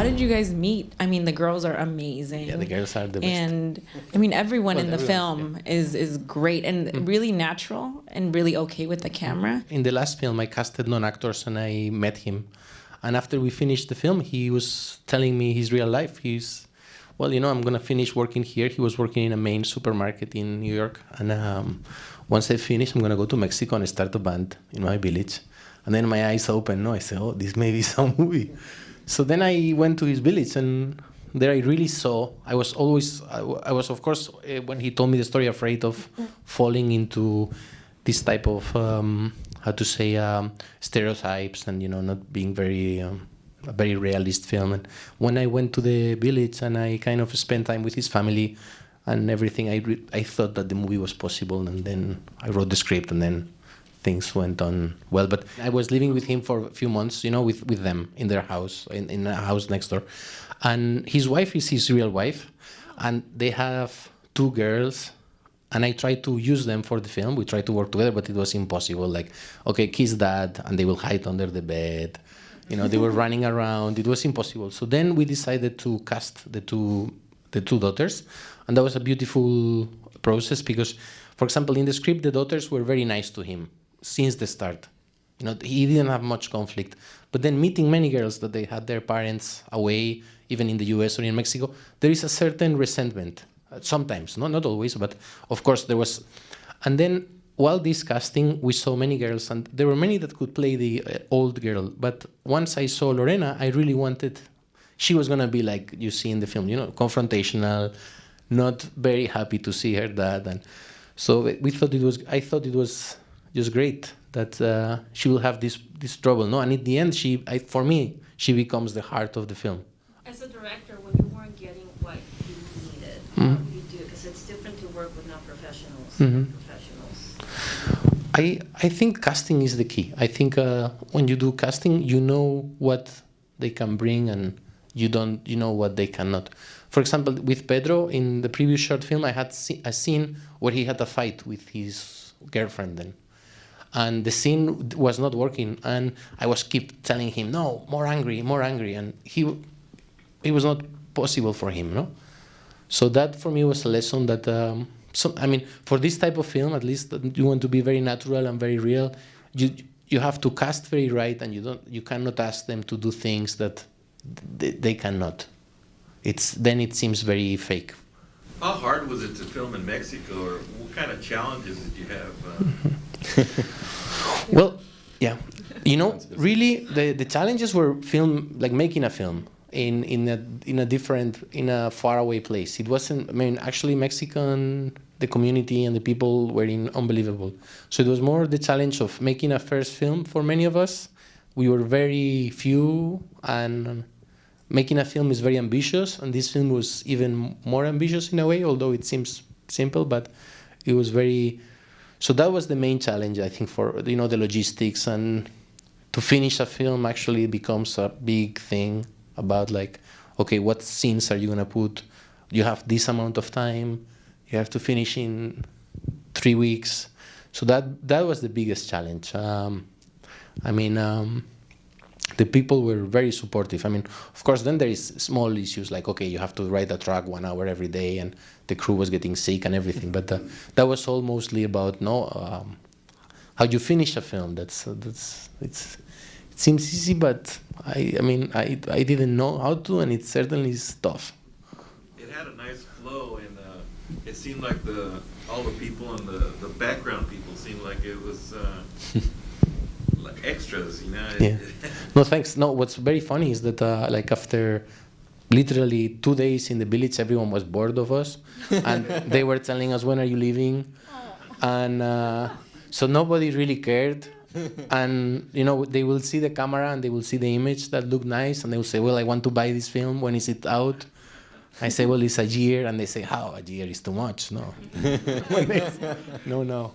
How did you guys meet? I mean, the girls are amazing. Yeah, the girls are the best. And I mean, everyone Well, in the everyone, film is great and really natural and really okay with the camera. In the last film, I casted non-actors and I met him. And after we finished the film, he was telling me his real life. He's, well, you know, I'm going to finish working here. He was working in a main supermarket in New York. And once I finish, I'm going to go to Mexico and start a band in my village. And then my eyes opened. No, I said, oh, this may be some movie. So then I went to his village, and there I really saw, I was of course, when he told me the story, afraid of falling into this type of, stereotypes and, you know, not being a very realist film. And when I went to the village and I kind of spent time with his family and everything, I thought that the movie was possible. And then I wrote the script, and then things went on well. But I was living with him for a few months, you know, with them in their house, in a house next door. And his wife is his real wife, and they have 2 girls. And I tried to use them for the film. We tried to work together, but it was impossible. Like, okay, kiss dad, and they will hide under the bed. You know, they were running around. It was impossible. So then we decided to cast the two daughters, and that was a beautiful process because, for example, in the script, the daughters were very nice to him since the start. You know, he didn't have much conflict. But then meeting many girls that they had their parents away, even in the US or in Mexico, there is a certain resentment. Sometimes, not always, but of course there was. And then while this casting, we saw many girls, and there were many that could play the old girl. But once I saw Lorena, I really wanted, she was going to be like you see in the film, you know, confrontational, not very happy to see her dad. And so I thought it was just great that she will have this trouble. No, and in the end, for me, she becomes the heart of the film. As a director, when you weren't getting what you needed, what do you do? Because it's different to work with non-professionals and professionals. I think casting is the key. I think when you do casting, you know what they can bring, and you know what they cannot. For example, with Pedro, in the previous short film, I had a scene where he had a fight with his girlfriend then. And the scene was not working, and I was keep telling him, no, more angry, and it was not possible for him, no? So that for me was a lesson that, for this type of film, at least, you want to be very natural and very real. You have to cast very right, and you cannot ask them to do things that they cannot. Then it seems very fake. How hard was it to film in Mexico, or what kind of challenges did you have? Well, yeah, you know, really the challenges were making a film in a faraway place. It wasn't. I mean, actually, the community and the people were unbelievable. So it was more the challenge of making a first film for many of us. We were very few, and making a film is very ambitious, and this film was even more ambitious in a way, although it seems simple, but it was very. So that was the main challenge, I think, for, you know, the logistics, and to finish a film actually becomes a big thing about, like, okay, what scenes are you going to put? You have this amount of time. You have to finish in 3 weeks. So that was the biggest challenge. The people were very supportive. I mean, of course, then there is small issues like, okay, you have to ride a truck 1 hour every day, and the crew was getting sick and everything. But that was all mostly about how you finish a film. It seems easy, but I didn't know how to, and it certainly is tough. It had a nice flow, and it seemed like all the people and the background people seemed like it was. Like extras, you know. Yeah. No, thanks. No, what's very funny is that after literally 2 days in the village, everyone was bored of us, and they were telling us, when are you leaving? And so nobody really cared. And, you know, they will see the camera and they will see the image that looked nice, and they will say, well, I want to buy this film. When is it out? I say, well, it's a year. And they say, how? A year is too much. No. No.